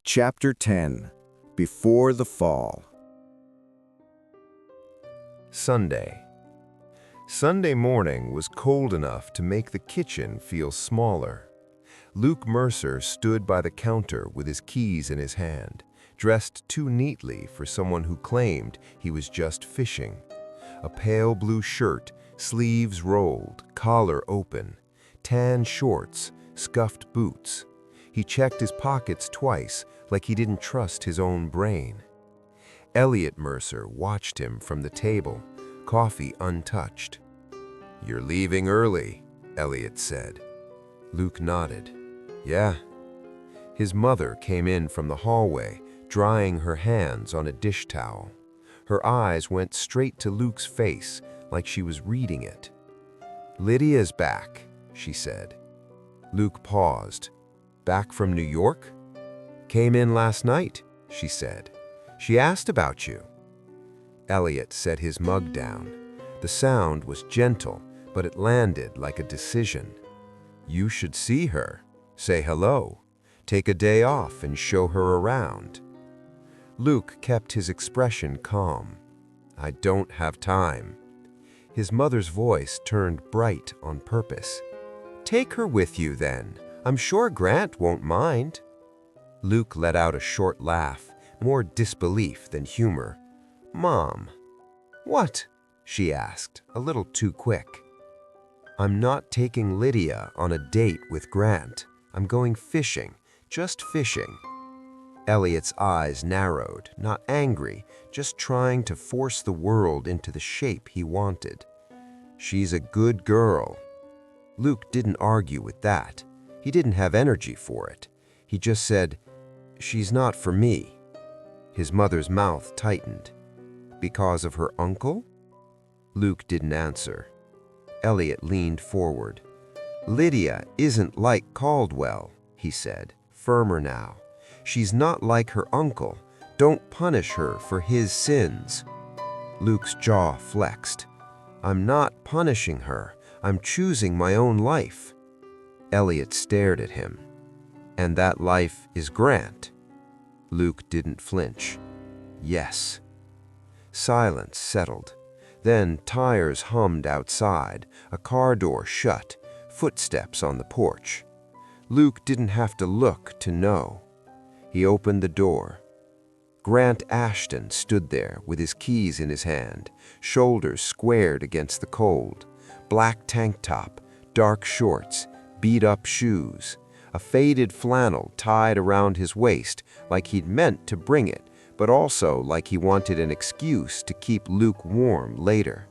Chapter 10. Before the Fall. Sunday. Sunday morning was cold enough to make the kitchen feel smaller. Luke Mercer stood by the counter with his keys in his hand, dressed too neatly for someone who claimed he was just fishing. A pale blue shirt, sleeves rolled, collar open, tan shorts, scuffed boots. He checked his pockets twice, like he didn't trust his own brain. Elliot Mercer watched him from the table, coffee untouched. "You're leaving early," Elliot said. Luke nodded. "Yeah." His mother came in from the hallway, drying her hands on a dish towel. Her eyes went straight to Luke's face, like she was reading it. "Lydia's back," she said. Luke paused. "Back from New York?" "Came in last night," she said. "She asked about you." Elliot set his mug down. The sound was gentle, but it landed like a decision. "You should see her. Say hello. Take a day off and show her around." Luke kept his expression calm. "I don't have time." His mother's voice turned bright on purpose. "Take her with you then. I'm sure Grant won't mind." Luke let out a short laugh, more disbelief than humor. "Mom." "What?" she asked, a little too quick. "I'm not taking Lydia on a date with Grant. I'm going fishing, just fishing." Elliot's eyes narrowed, not angry, just trying to force the world into the shape he wanted. "She's a good girl." Luke didn't argue with that. He didn't have energy for it. He just said, "She's not for me." His mother's mouth tightened. "Because of her uncle?" Luke didn't answer. Elliot leaned forward. "Lydia isn't like Caldwell," he said, firmer now. "She's not like her uncle. Don't punish her for his sins." Luke's jaw flexed. "I'm not punishing her. I'm choosing my own life." Elliot stared at him. "And that life is Grant?" Luke didn't flinch. "Yes." Silence settled. Then tires hummed outside, a car door shut, footsteps on the porch. Luke didn't have to look to know. He opened the door. Grant Ashton stood there with his keys in his hand, shoulders squared against the cold, black tank top, dark shorts, beat-up shoes, a faded flannel tied around his waist like he'd meant to bring it, but also like he wanted an excuse to keep Luke warm later.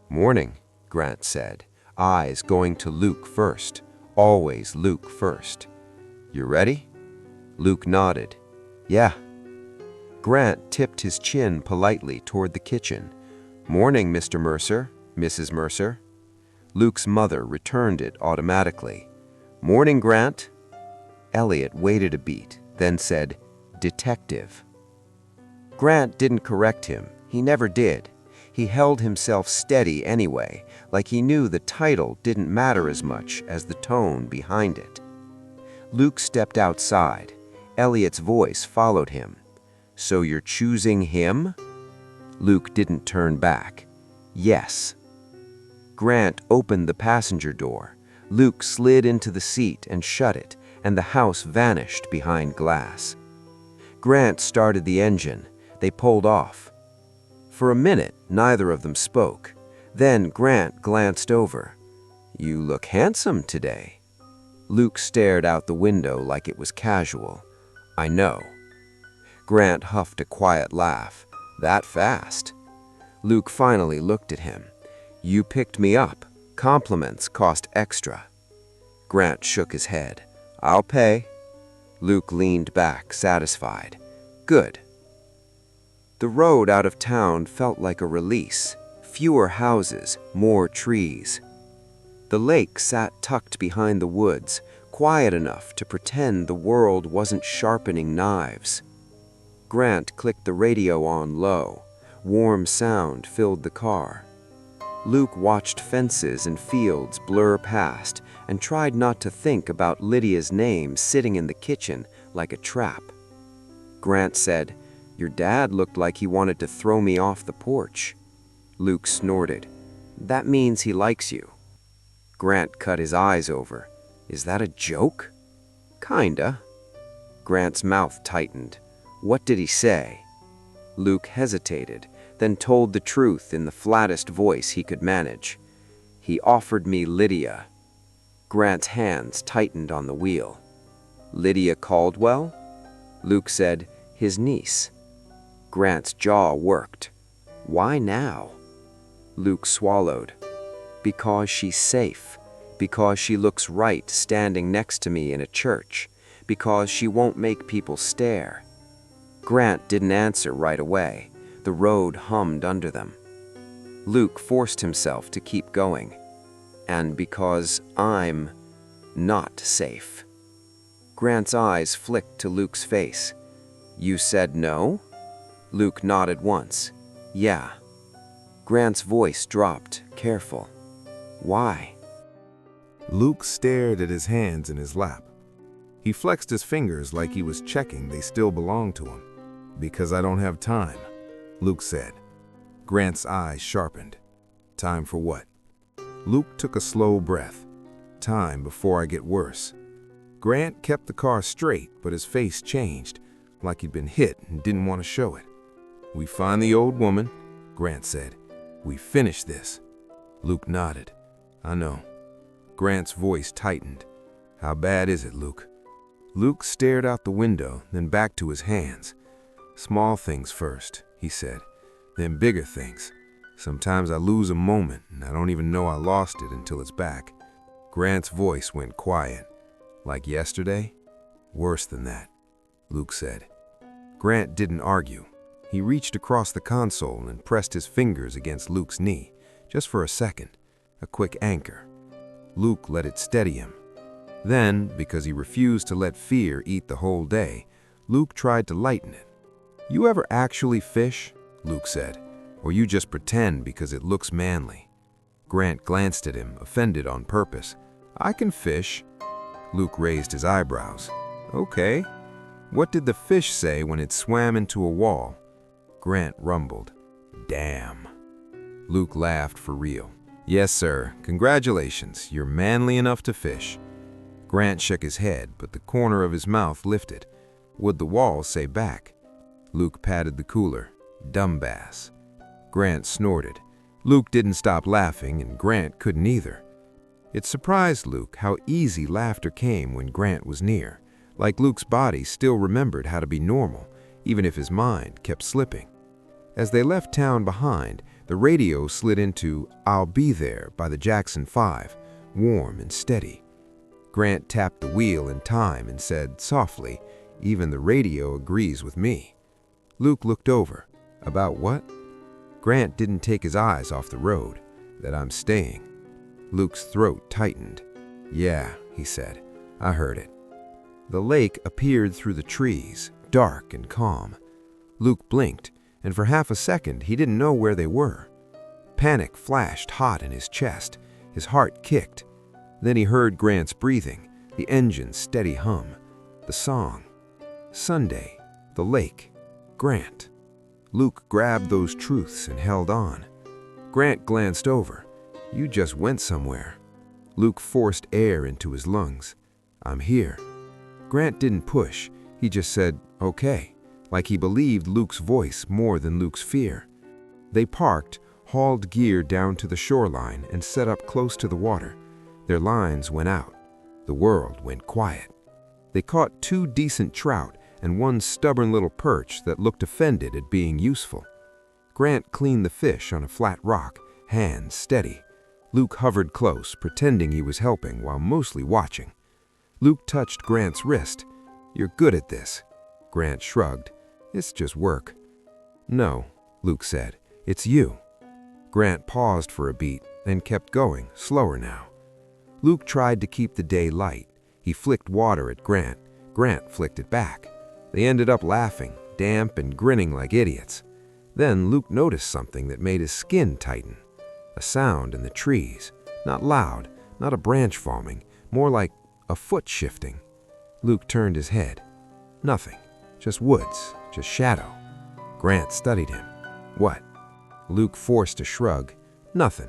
"Morning," Grant said, eyes going to Luke first, always Luke first. "You ready?" Luke nodded. "Yeah." Grant tipped his chin politely toward the kitchen. "Morning, Mr. Mercer, Mrs. Mercer." Luke's mother returned it automatically. "Morning, Grant." Elliot waited a beat, then said, "Detective." Grant didn't correct him. He never did. He held himself steady anyway, like he knew the title didn't matter as much as the tone behind it. Luke stepped outside. Elliot's voice followed him. "So you're choosing him?" Luke didn't turn back. "Yes." Grant opened the passenger door. Luke slid into the seat and shut it, and the house vanished behind glass. Grant started the engine. They pulled off. For a minute, neither of them spoke. Then Grant glanced over. "You look handsome today." Luke stared out the window like it was casual. "I know." Grant huffed a quiet laugh. "That fast?" Luke finally looked at him. "You picked me up. Compliments cost extra." Grant shook his head. "I'll pay." Luke leaned back, satisfied. "Good." The road out of town felt like a release. Fewer houses, more trees. The lake sat tucked behind the woods, quiet enough to pretend the world wasn't sharpening knives. Grant clicked the radio on low. Warm sound filled the car. Luke watched fences and fields blur past and tried not to think about Lydia's name sitting in the kitchen like a trap. Grant said, "Your dad looked like he wanted to throw me off the porch." Luke snorted. "That means he likes you." Grant cut his eyes over. "Is that a joke?" "Kinda." Grant's mouth tightened. "What did he say?" Luke hesitated, then told the truth in the flattest voice he could manage. "He offered me Lydia." Grant's hands tightened on the wheel. "Lydia Caldwell?" Luke said, "His niece." Grant's jaw worked. "Why now?" Luke swallowed. "Because she's safe. Because she looks right standing next to me in a church. Because she won't make people stare." Grant didn't answer right away. The road hummed under them. Luke forced himself to keep going. "And because I'm not safe." Grant's eyes flicked to Luke's face. "You said no?" Luke nodded once. "Yeah." Grant's voice dropped, careful. "Why?" Luke stared at his hands in his lap. He flexed his fingers like he was checking they still belonged to him. "Because I don't have time," Luke said. Grant's eyes sharpened. "Time for what?" Luke took a slow breath. "Time before I get worse." Grant kept the car straight, but his face changed, like he'd been hit and didn't want to show it. "We find the old woman," Grant said. "We finish this." Luke nodded. "I know." Grant's voice tightened. "How bad is it, Luke?" Luke stared out the window, then back to his hands. "Small things first," he said, "then bigger things. Sometimes I lose a moment, and I don't even know I lost it until it's back." Grant's voice went quiet. "Like yesterday?" "Worse than that," Luke said. Grant didn't argue. He reached across the console and pressed his fingers against Luke's knee, just for a second, a quick anchor. Luke let it steady him. Then, because he refused to let fear eat the whole day, Luke tried to lighten it. "You ever actually fish?" Luke said. "Or you just pretend because it looks manly?" Grant glanced at him, offended on purpose. "I can fish." Luke raised his eyebrows. "Okay. What did the fish say when it swam into a wall?" Grant rumbled. "Damn." Luke laughed for real. "Yes, sir. Congratulations. You're manly enough to fish." Grant shook his head, but the corner of his mouth lifted. Would the wall say back? Luke patted the cooler. "Dumb bass." Grant snorted. Luke didn't stop laughing, and Grant couldn't either. It surprised Luke how easy laughter came when Grant was near, like Luke's body still remembered how to be normal, even if his mind kept slipping. As they left town behind, the radio slid into "I'll Be There" by the Jackson 5, warm and steady. Grant tapped the wheel in time and said softly, "Even the radio agrees with me." Luke looked over. "About what?" Grant didn't take his eyes off the road. "That I'm staying." Luke's throat tightened. "Yeah," he said. "I heard it." The lake appeared through the trees, dark and calm. Luke blinked, and for half a second he didn't know where they were. Panic flashed hot in his chest. His heart kicked. Then he heard Grant's breathing, the engine's steady hum, the song. Sunday, the lake, Grant. Luke grabbed those truths and held on. Grant glanced over. "You just went somewhere." Luke forced air into his lungs. "I'm here." Grant didn't push. He just said, "Okay," like he believed Luke's voice more than Luke's fear. They parked, hauled gear down to the shoreline, and set up close to the water. Their lines went out. The world went quiet. They caught 2 decent trout and 1 stubborn little perch that looked offended at being useful. Grant cleaned the fish on a flat rock, hands steady. Luke hovered close, pretending he was helping while mostly watching. Luke touched Grant's wrist. "You're good at this." Grant shrugged. "It's just work." "No," Luke said. "It's you." Grant paused for a beat, then kept going, slower now. Luke tried to keep the day light. He flicked water at Grant. Grant flicked it back. They ended up laughing, damp and grinning like idiots. Then Luke noticed something that made his skin tighten. A sound in the trees. Not loud, not a branch falling, more like a foot shifting. Luke turned his head. Nothing. Just woods. Just shadow. Grant studied him. What? Luke forced a shrug. Nothing.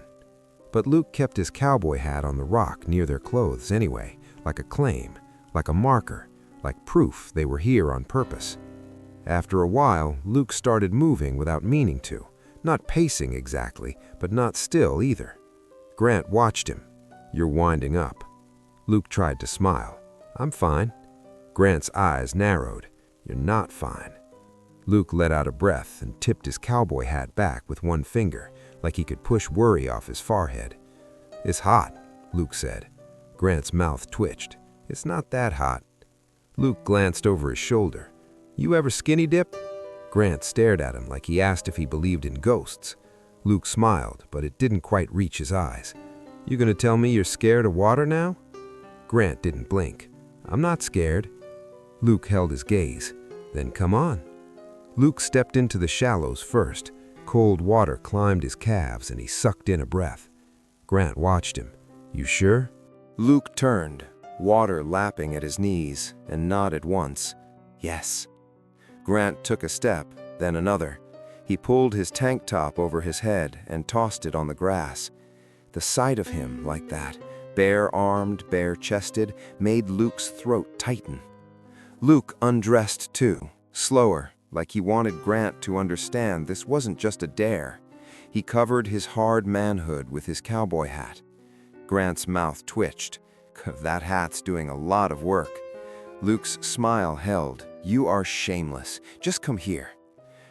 But Luke kept his cowboy hat on the rock near their clothes anyway, like a claim, like a marker, like proof they were here on purpose. After a while, Luke started moving without meaning to, not pacing exactly, but not still either. Grant watched him. You're winding up. Luke tried to smile. I'm fine. Grant's eyes narrowed. You're not fine. Luke let out a breath and tipped his cowboy hat back with one finger, like he could push worry off his forehead. It's hot, Luke said. Grant's mouth twitched. It's not that hot. Luke glanced over his shoulder. You ever skinny dip? Grant stared at him like he asked if he believed in ghosts. Luke smiled, but it didn't quite reach his eyes. You gonna tell me you're scared of water now? Grant didn't blink. I'm not scared. Luke held his gaze. Then come on. Luke stepped into the shallows first. Cold water climbed his calves and he sucked in a breath. Grant watched him. You sure? Luke turned, water lapping at his knees, and nodded once. Yes. Grant took a step, then another. He pulled his tank top over his head and tossed it on the grass. The sight of him like that, bare-armed, bare-chested, made Luke's throat tighten. Luke undressed too, slower, like he wanted Grant to understand this wasn't just a dare. He covered his hard manhood with his cowboy hat. Grant's mouth twitched. That hat's doing a lot of work. Luke's smile held. You are shameless. Just come here.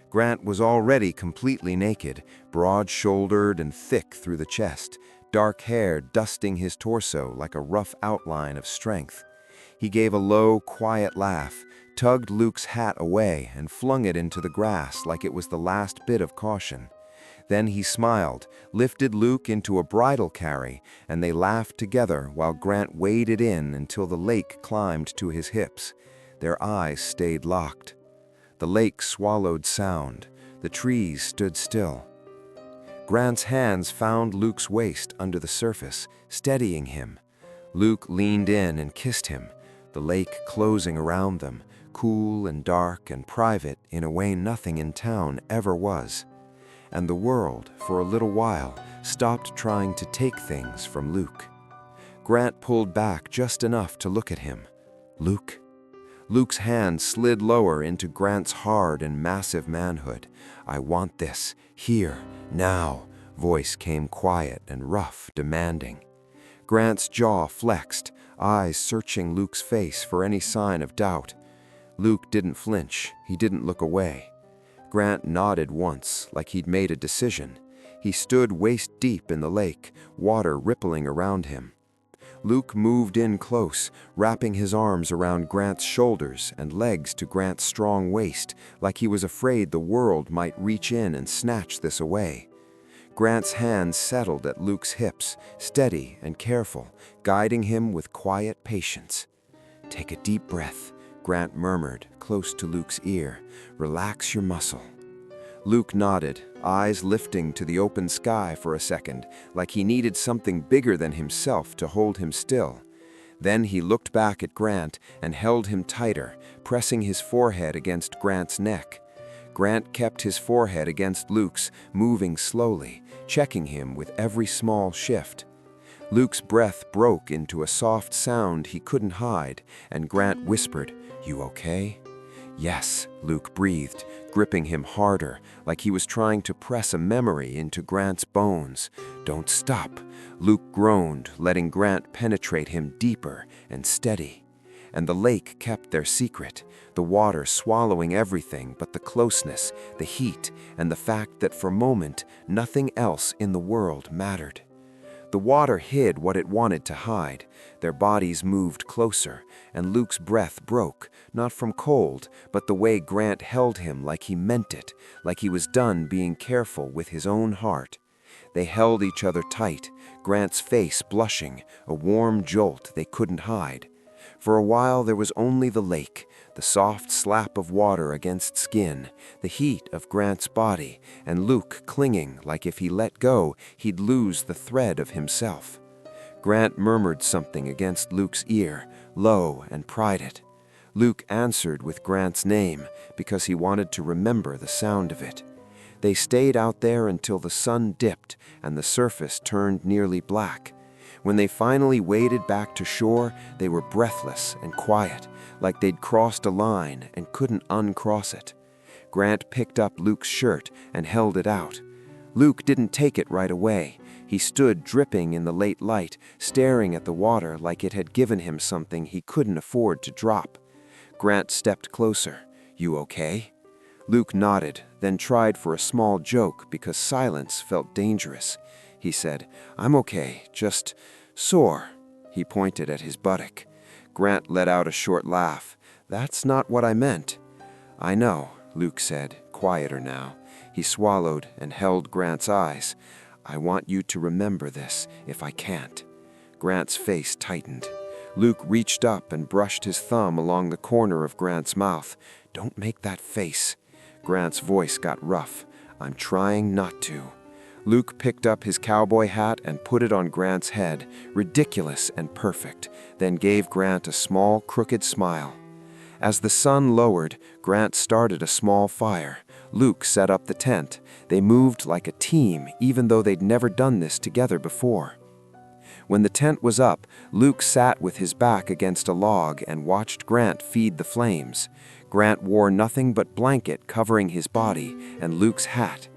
Grant was already completely naked, broad-shouldered and thick through the chest, dark hair dusting his torso like a rough outline of strength. He gave a low, quiet laugh, tugged Luke's hat away and flung it into the grass like it was the last bit of caution. Then he smiled, lifted Luke into a bridle carry, and they laughed together while Grant waded in until the lake climbed to his hips. Their eyes stayed locked. The lake swallowed sound. The trees stood still. Grant's hands found Luke's waist under the surface, steadying him. Luke leaned in and kissed him, the lake closing around them, cool and dark and private in a way nothing in town ever was. And the world, for a little while, stopped trying to take things from Luke. Grant pulled back just enough to look at him. Luke? Luke's hand slid lower into Grant's hard and massive manhood. I want this, here, now. Voice came quiet and rough, demanding. Grant's jaw flexed, eyes searching Luke's face for any sign of doubt. Luke didn't flinch, he didn't look away. Grant nodded once, like he'd made a decision. He stood waist-deep in the lake, water rippling around him. Luke moved in close, wrapping his arms around Grant's shoulders and legs to Grant's strong waist, like he was afraid the world might reach in and snatch this away. Grant's hands settled at Luke's hips, steady and careful, guiding him with quiet patience. Take a deep breath, Grant murmured, close to Luke's ear. Relax your muscle. Luke nodded, eyes lifting to the open sky for a second, like he needed something bigger than himself to hold him still. Then he looked back at Grant and held him tighter, pressing his forehead against Grant's neck. Grant kept his forehead against Luke's, moving slowly, checking him with every small shift. Luke's breath broke into a soft sound he couldn't hide, and Grant whispered, You okay? Yes, Luke breathed, gripping him harder, like he was trying to press a memory into Grant's bones. Don't stop, Luke groaned, letting Grant penetrate him deeper and steady. And the lake kept their secret, the water swallowing everything but the closeness, the heat, and the fact that for a moment nothing else in the world mattered. The water hid what it wanted to hide. Their bodies moved closer, and Luke's breath broke, not from cold, but the way Grant held him like he meant it, like he was done being careful with his own heart. They held each other tight, Grant's face blushing, a warm jolt they couldn't hide. For a while there was only the lake, the soft slap of water against skin, the heat of Grant's body, and Luke clinging like if he let go, he'd lose the thread of himself. Grant murmured something against Luke's ear, low and pried it. Luke answered with Grant's name because he wanted to remember the sound of it. They stayed out there until the sun dipped and the surface turned nearly black. When they finally waded back to shore, they were breathless and quiet, like they'd crossed a line and couldn't uncross it. Grant picked up Luke's shirt and held it out. Luke didn't take it right away. He stood dripping in the late light, staring at the water like it had given him something he couldn't afford to drop. Grant stepped closer. "You okay?" Luke nodded, then tried for a small joke because silence felt dangerous. He said, "I'm okay, just sore." He pointed at his buttock. Grant let out a short laugh. "That's not what I meant." "I know," Luke said, quieter now. He swallowed and held Grant's eyes. "I want you to remember this, if I can't." Grant's face tightened. Luke reached up and brushed his thumb along the corner of Grant's mouth. "Don't make that face." Grant's voice got rough. "I'm trying not to." Luke picked up his cowboy hat and put it on Grant's head, ridiculous and perfect, then gave Grant a small, crooked smile. As the sun lowered, Grant started a small fire. Luke set up the tent. They moved like a team, even though they'd never done this together before. When the tent was up, Luke sat with his back against a log and watched Grant feed the flames. Grant wore nothing but blanket covering his body and Luke's hat.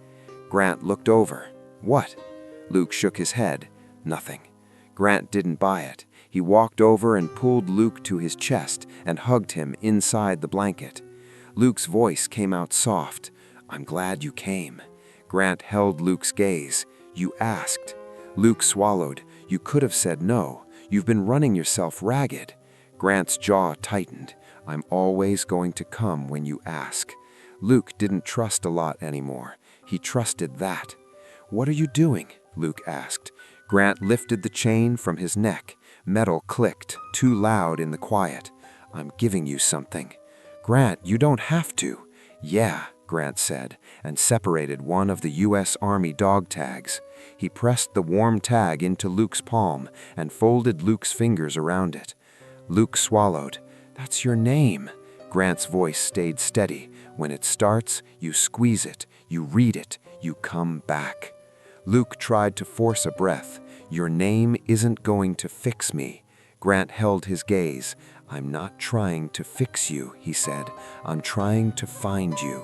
Grant looked over. "What?" Luke shook his head. "Nothing." Grant didn't buy it. He walked over and pulled Luke to his chest and hugged him inside the blanket. Luke's voice came out soft. "I'm glad you came." Grant held Luke's gaze. "You asked." Luke swallowed. "You could have said no. You've been running yourself ragged." Grant's jaw tightened. "I'm always going to come when you ask." Luke didn't trust a lot anymore. He trusted that. "What are you doing?" Luke asked. Grant lifted the chain from his neck. Metal clicked, too loud in the quiet. "I'm giving you something." "Grant, you don't have to." "Yeah," Grant said, and separated one of the U.S. Army dog tags. He pressed the warm tag into Luke's palm and folded Luke's fingers around it. Luke swallowed. "That's your name." Grant's voice stayed steady. "When it starts, you squeeze it, you read it, you come back." Luke tried to force a breath. "Your name isn't going to fix me." Grant held his gaze. "I'm not trying to fix you," he said. "I'm trying to find you."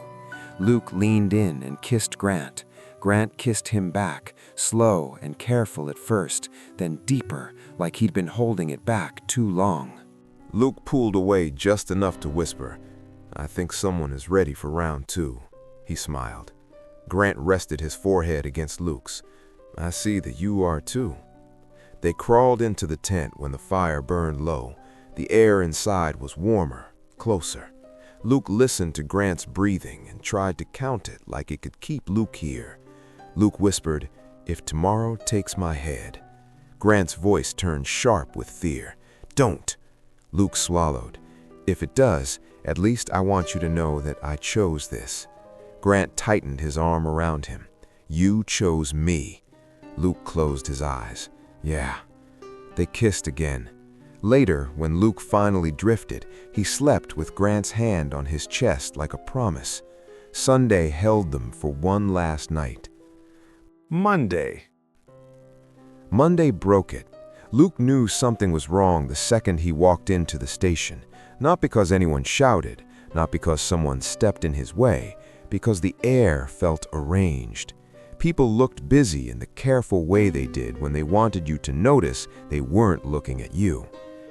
Luke leaned in and kissed Grant. Grant kissed him back, slow and careful at first, then deeper, like he'd been holding it back too long. Luke pulled away just enough to whisper, "I think someone is ready for round 2. He smiled. Grant rested his forehead against Luke's. "I see that you are too." They crawled into the tent when the fire burned low. The air inside was warmer, closer. Luke listened to Grant's breathing and tried to count it like it could keep Luke here. Luke whispered, "If tomorrow takes my head." Grant's voice turned sharp with fear. "Don't." Luke swallowed. "If it does, at least I want you to know that I chose this." Grant tightened his arm around him. "You chose me." Luke closed his eyes. "Yeah." They kissed again. Later, when Luke finally drifted, he slept with Grant's hand on his chest like a promise. Sunday held them for one last night. Monday broke it. Luke knew something was wrong the second he walked into the station. Not because anyone shouted, not because someone stepped in his way, because the air felt arranged. People looked busy in the careful way they did when they wanted you to notice they weren't looking at you.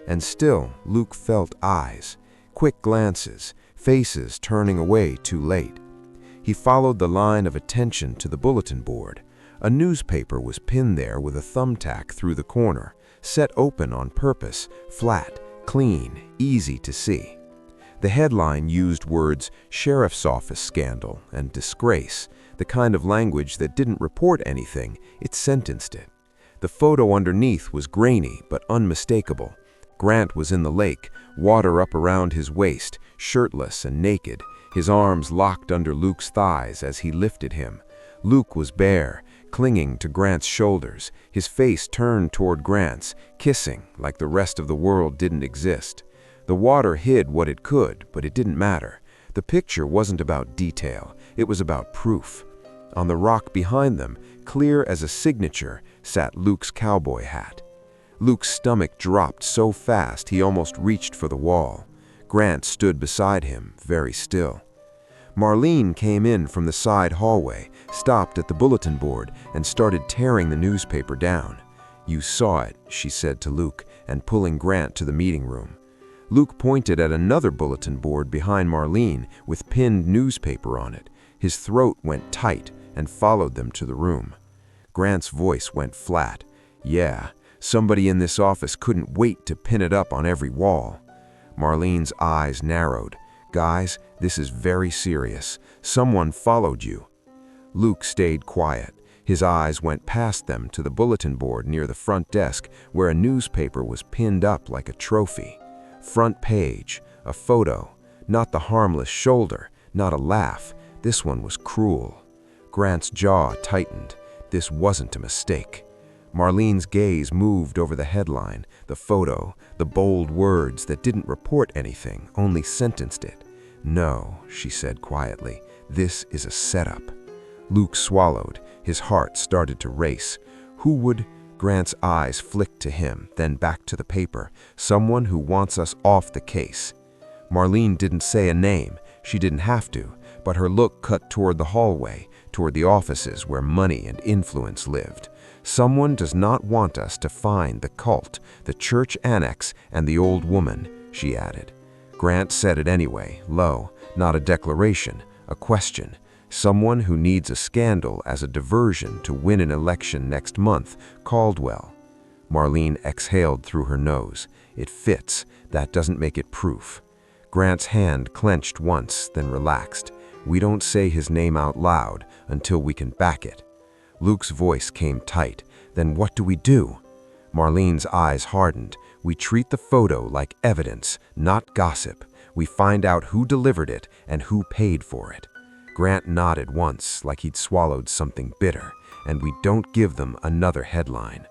And still, Luke felt eyes, quick glances, faces turning away too late. He followed the line of attention to the bulletin board. A newspaper was pinned there with a thumbtack through the corner, set open on purpose, flat, clean, easy to see. The headline used words "sheriff's office scandal" and "disgrace," the kind of language that didn't report anything, it sentenced it. The photo underneath was grainy but unmistakable. Grant was in the lake, water up around his waist, shirtless and naked, his arms locked under Luke's thighs as he lifted him. Luke was bare, clinging to Grant's shoulders, his face turned toward Grant's, kissing like the rest of the world didn't exist. The water hid what it could, but it didn't matter. The picture wasn't about detail, it was about proof. On the rock behind them, clear as a signature, sat Luke's cowboy hat. Luke's stomach dropped so fast he almost reached for the wall. Grant stood beside him, very still. Marlene came in from the side hallway, stopped at the bulletin board, and started tearing the newspaper down. "You saw it," she said to Luke, and pulling Grant to the meeting room. Luke pointed at another bulletin board behind Marlene with pinned newspaper on it. His throat went tight and followed them to the room. Grant's voice went flat. "Yeah, somebody in this office couldn't wait to pin it up on every wall." Marlene's eyes narrowed. "Guys, this is very serious. Someone followed you." Luke stayed quiet. His eyes went past them to the bulletin board near the front desk where a newspaper was pinned up like a trophy. Front page, a photo, not the harmless shoulder, not a laugh. This one was cruel. Grant's jaw tightened. This wasn't a mistake. Marlene's gaze moved over the headline, the photo, the bold words that didn't report anything, only sentenced it. "No," she said quietly, "this is a setup." Luke swallowed. His heart started to race. Who would? Grant's eyes flicked to him, then back to the paper. "Someone who wants us off the case." Marlene didn't say a name. She didn't have to, but her look cut toward the hallway, toward the offices where money and influence lived. "Someone does not want us to find the cult, the church annex, and the old woman," she added. Grant said it anyway, low, not a declaration, a question. "Someone who needs a scandal as a diversion to win an election next month, Caldwell." Marlene exhaled through her nose. "It fits. That doesn't make it proof." Grant's hand clenched once, then relaxed. "We don't say his name out loud until we can back it." Luke's voice came tight. "Then what do we do?" Marlene's eyes hardened. "We treat the photo like evidence, not gossip. We find out who delivered it and who paid for it." Grant nodded once, like he'd swallowed something bitter. "And we don't give them another headline."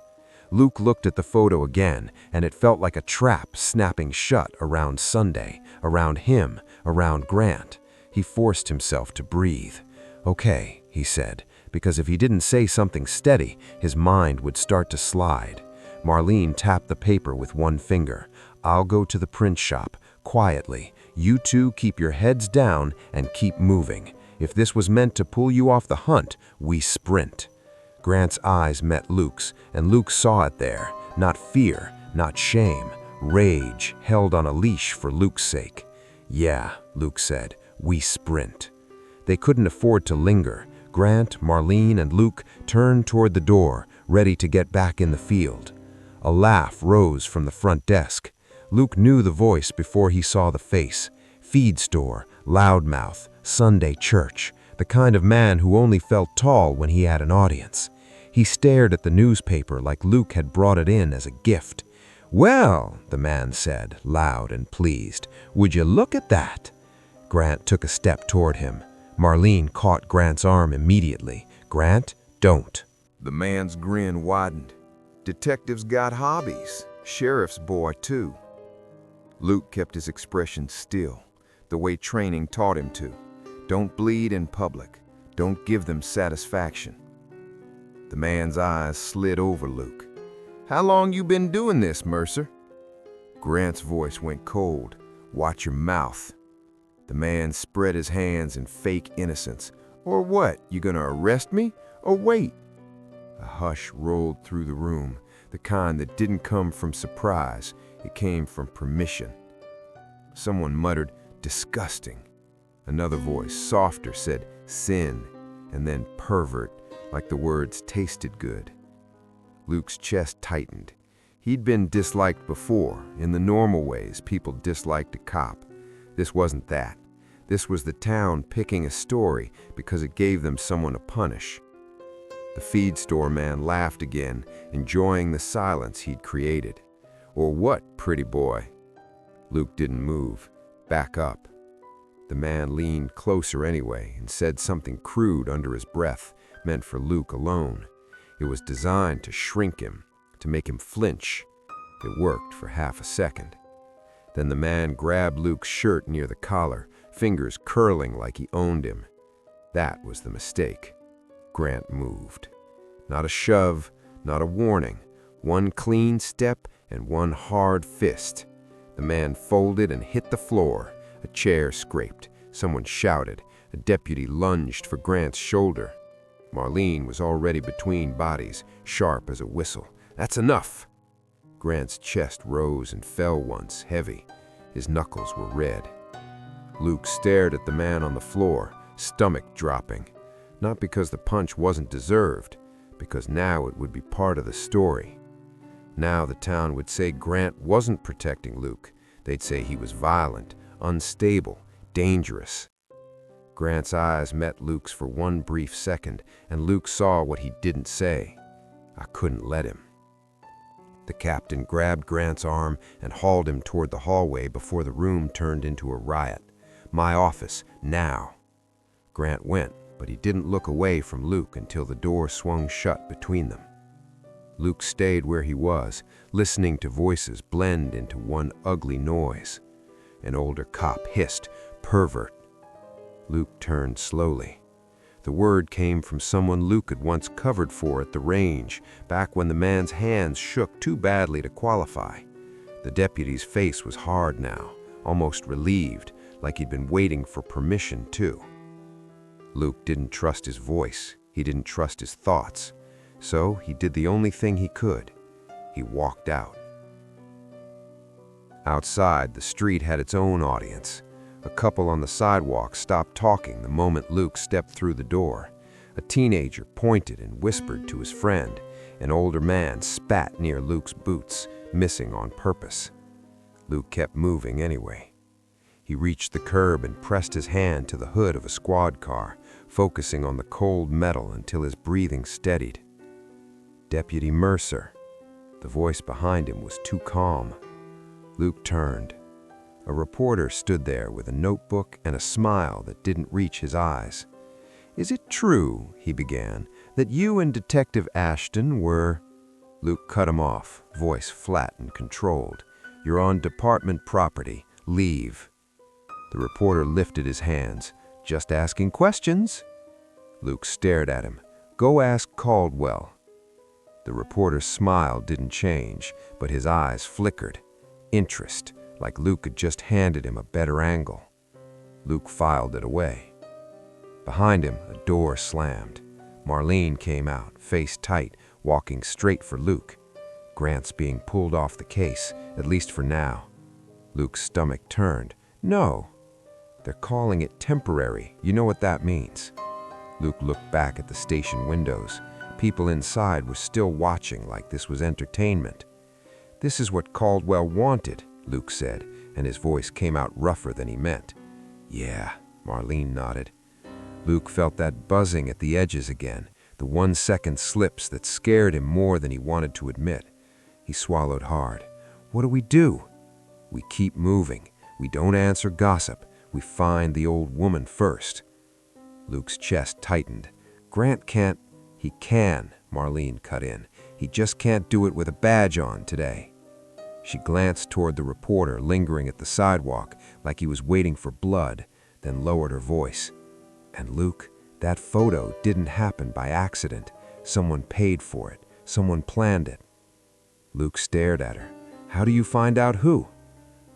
Luke looked at the photo again, and it felt like a trap snapping shut around Sunday, around him, around Grant. He forced himself to breathe. "Okay," he said, because if he didn't say something steady, his mind would start to slide. Marlene tapped the paper with one finger. "I'll go to the print shop, quietly. You two keep your heads down and keep moving. If this was meant to pull you off the hunt, we sprint." Grant's eyes met Luke's, and Luke saw it there. Not fear, not shame, rage held on a leash for Luke's sake. "Yeah," Luke said, "we sprint." They couldn't afford to linger. Grant, Marlene, and Luke turned toward the door, ready to get back in the field. A laugh rose from the front desk. Luke knew the voice before he saw the face. Feed store, loudmouth, Sunday church, the kind of man who only felt tall when he had an audience. He stared at the newspaper like Luke had brought it in as a gift. "Well," the man said, loud and pleased, "would you look at that?" Grant took a step toward him. Marlene caught Grant's arm immediately. "Grant, don't." The man's grin widened. "Detectives got hobbies. Sheriff's boy, too." Luke kept his expression still, the way training taught him to. Don't bleed in public. Don't give them satisfaction. The man's eyes slid over Luke. "How long you been doing this, Mercer?" Grant's voice went cold. "Watch your mouth." The man spread his hands in fake innocence. "Or what? You gonna arrest me? Or wait?" A hush rolled through the room, the kind that didn't come from surprise. It came from permission. Someone muttered, "Disgusting." Another voice, softer, said, "Sin," and then "pervert," like the words tasted good. Luke's chest tightened. He'd been disliked before, in the normal ways people disliked a cop. This wasn't that. This was the town picking a story because it gave them someone to punish. The feed store man laughed again, enjoying the silence he'd created. "Or what, pretty boy?" Luke didn't move. "Back up." The man leaned closer anyway and said something crude under his breath, meant for Luke alone. It was designed to shrink him, to make him flinch. It worked for half a second. Then the man grabbed Luke's shirt near the collar, fingers curling like he owned him. That was the mistake. Grant moved. Not a shove, not a warning. One clean step and one hard fist. The man folded and hit the floor. A chair scraped. Someone shouted. A deputy lunged for Grant's shoulder. Marlene was already between bodies, sharp as a whistle. "That's enough!" Grant's chest rose and fell once, heavy. His knuckles were red. Luke stared at the man on the floor, stomach dropping. Not because the punch wasn't deserved, because now it would be part of the story. Now the town would say Grant wasn't protecting Luke. They'd say he was violent, unstable, dangerous. Grant's eyes met Luke's for one brief second, and Luke saw what he didn't say. "I couldn't let him." The captain grabbed Grant's arm and hauled him toward the hallway before the room turned into a riot. "My office, now." Grant went, but he didn't look away from Luke until the door swung shut between them. Luke stayed where he was, listening to voices blend into one ugly noise. An older cop hissed, "Pervert." Luke turned slowly. The word came from someone Luke had once covered for at the range, back when the man's hands shook too badly to qualify. The deputy's face was hard now, almost relieved, like he'd been waiting for permission too. Luke didn't trust his voice. He didn't trust his thoughts. So he did the only thing he could. He walked out. Outside, the street had its own audience. A couple on the sidewalk stopped talking the moment Luke stepped through the door. A teenager pointed and whispered to his friend. An older man spat near Luke's boots, missing on purpose. Luke kept moving anyway. He reached the curb and pressed his hand to the hood of a squad car, focusing on the cold metal until his breathing steadied. Deputy Mercer. The voice behind him was too calm. Luke turned. A reporter stood there with a notebook and a smile that didn't reach his eyes. "Is it true," he began, "that you and Detective Ashton were—" Luke cut him off, voice flat and controlled. "You're on department property. Leave." The reporter lifted his hands. "Just asking questions." Luke stared at him. "Go ask Caldwell." The reporter's smile didn't change, but his eyes flickered. Interest, like Luke had just handed him a better angle. Luke filed it away. Behind him, a door slammed. Marlene came out, face tight, walking straight for Luke. Grant's being pulled off the case, at least for now. Luke's stomach turned. "No. They're calling it temporary. You know what that means." Luke looked back at the station windows. People inside were still watching like this was entertainment. "This is what Caldwell wanted," Luke said, and his voice came out rougher than he meant. "Yeah," Marlene nodded. Luke felt that buzzing at the edges again, the 1-second slips that scared him more than he wanted to admit. He swallowed hard. "What do we do?" "We keep moving. We don't answer gossip. We find the old woman first." Luke's chest tightened. "Grant can't—" "He can," Marlene cut in. "He just can't do it with a badge on today." She glanced toward the reporter lingering at the sidewalk like he was waiting for blood, then lowered her voice. "And Luke, that photo didn't happen by accident. Someone paid for it. Someone planned it." Luke stared at her. "How do you find out who?"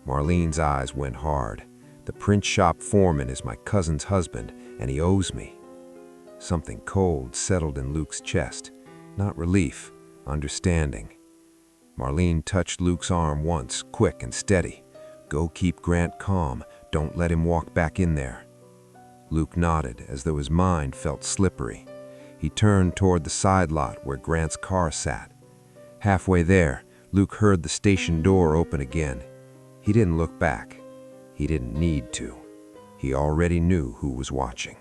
Marlene's eyes went hard. "The print shop foreman is my cousin's husband, and he owes me." Something cold settled in Luke's chest. Not relief, understanding. Marlene touched Luke's arm once, quick and steady. "Go keep Grant calm. Don't let him walk back in there." Luke nodded as though his mind felt slippery. He turned toward the side lot where Grant's car sat. Halfway there, Luke heard the station door open again. He didn't look back. He didn't need to. He already knew who was watching.